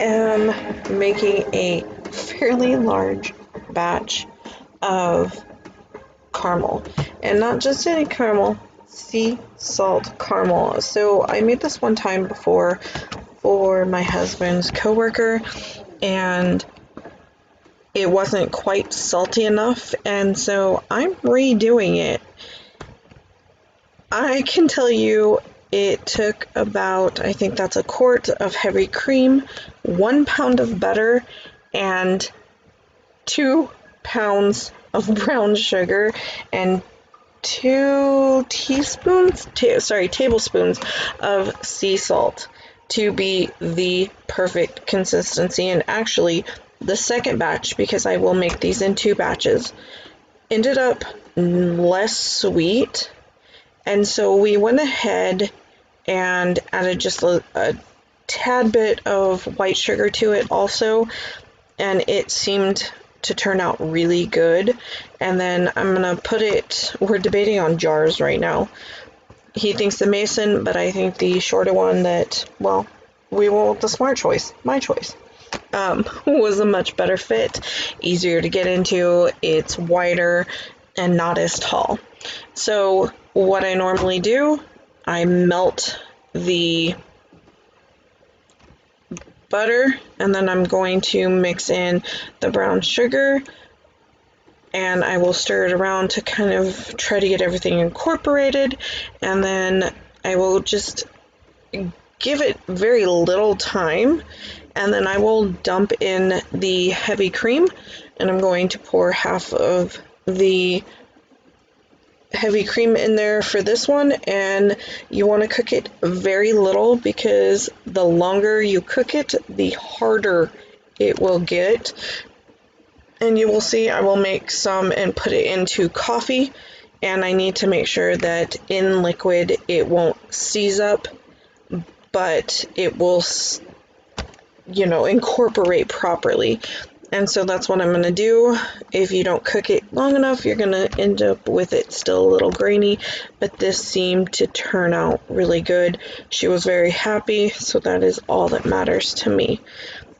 am making a fairly large batch of caramel, and not just any caramel, sea salt caramel. So I made this one time before for my husband's coworker, and it wasn't quite salty enough, and so I'm redoing it. I can tell you it took about, I think that's a quart of heavy cream, 1 pound of butter, and 2 pounds of brown sugar, and tablespoons of sea salt to be the perfect consistency. And actually, the second batch, because I will make these in 2 batches, ended up less sweet. And so we went ahead and added just a tad bit of white sugar to it also, and it seemed to turn out really good. And then I'm gonna put it, we're debating on jars right now. He thinks the mason, but I think the shorter one that, well, we went with the smart choice, my choice, was a much better fit, easier to get into, it's wider and not as tall. So what I normally do, I melt the butter, and then I'm going to mix in the brown sugar, and I will stir it around to kind of try to get everything incorporated, and then I will just give it very little time, and then I will dump in the heavy cream, and I'm going to pour half of the heavy cream in there for this one. And you want to cook it very little, because the longer you cook it, the harder it will get. And you will see I will make some and put it into coffee, and I need to make sure that in liquid it won't seize up, but it will, incorporate properly. And so that's what I'm going to do. If you don't cook it long enough, you're going to end up with it still a little grainy, but this seemed to turn out really good. She was very happy, so that is all that matters to me.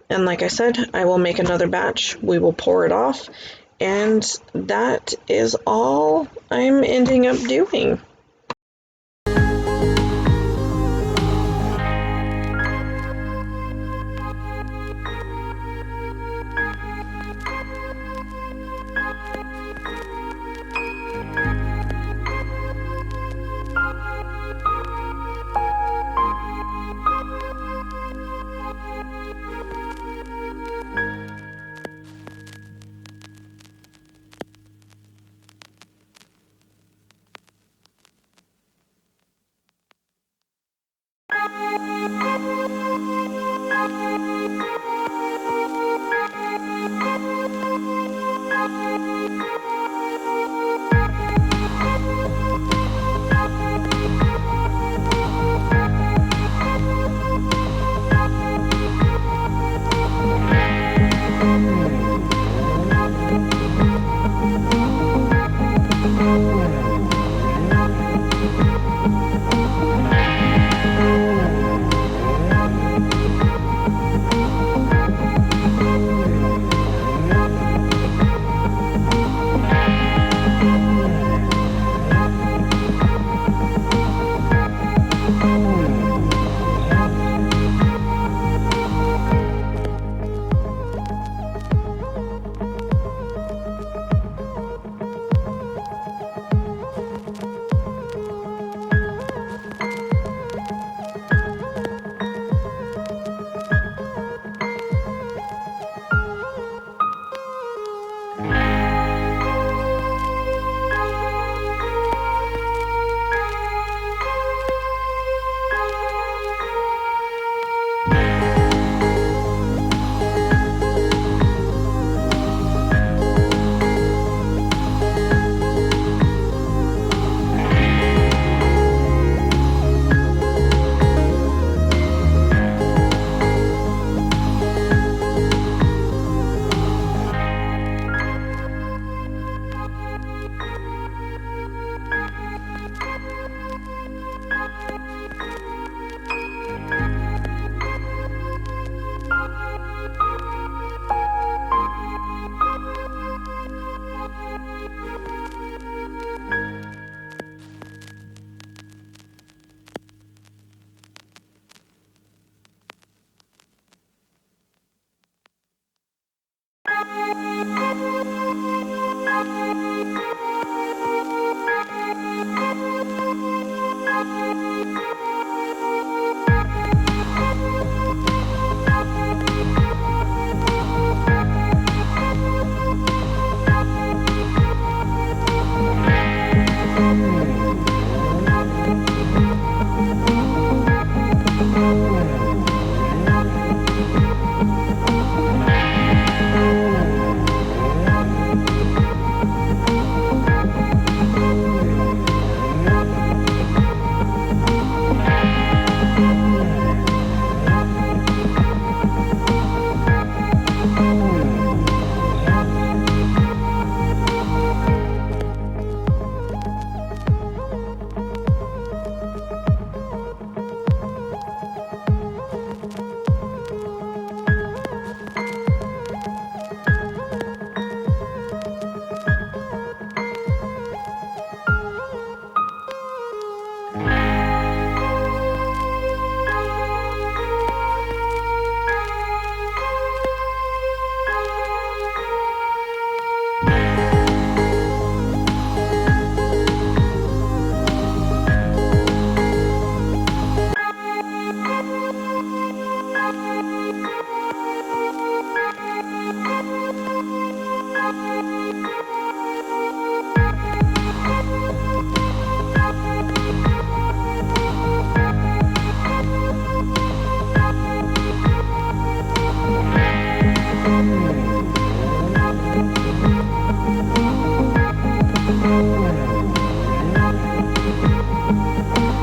And like I said, I will make another batch. We will pour it off, and that is all I'm ending up doing.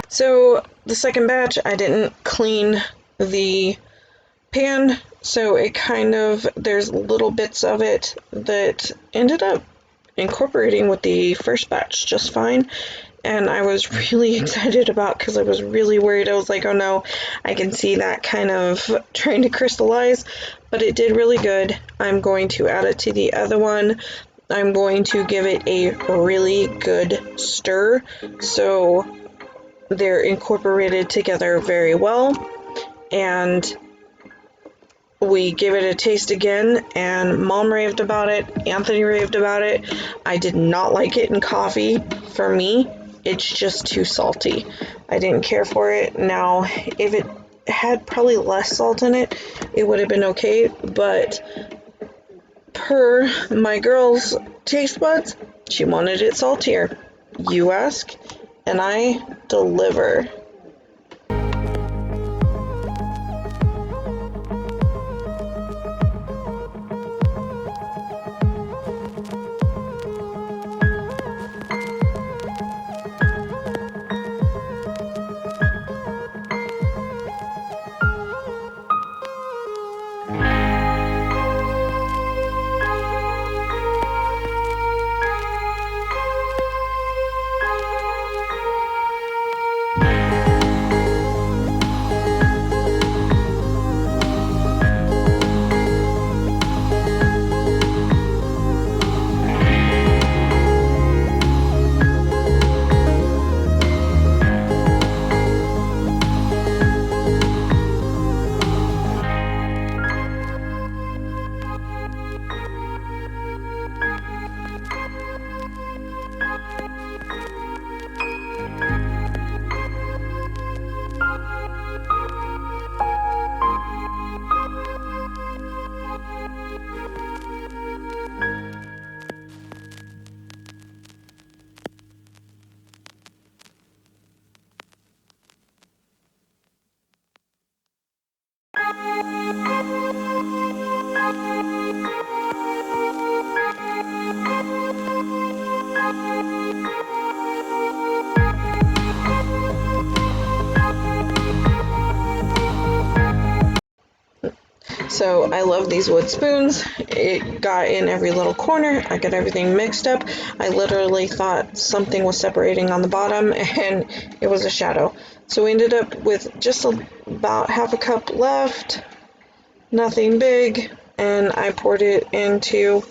So the second batch, I didn't clean the pan, so it kind of, there's little bits of it that ended up incorporating with the first batch just fine. And I was really excited about, because I was really worried. I was like, oh no, I can see that kind of trying to crystallize, but it did really good. I'm going to add it to the other one. I'm going to give it a really good stir so they're incorporated together very well. And we gave it a taste again, and Mom raved about it, Anthony raved about it. I did not like it in coffee. For me, it's just too salty. I didn't care for it. Now, if it had probably less salt in it, it would have been okay, but per my girl's taste buds, she wanted it saltier. You ask, and I deliver. So I love these wood spoons. It got in every little corner. I got everything mixed up. I literally thought something was separating on the bottom, and it was a shadow. So we ended up with just about half a cup left. Nothing big. And I poured it into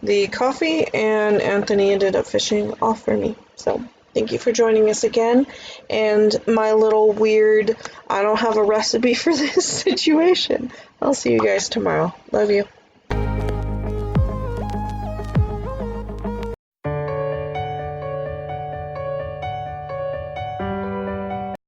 the coffee, and Anthony ended up finishing off for me. So thank you for joining us again. And my little weird, I don't have a recipe for this situation. I'll see you guys tomorrow. Love you.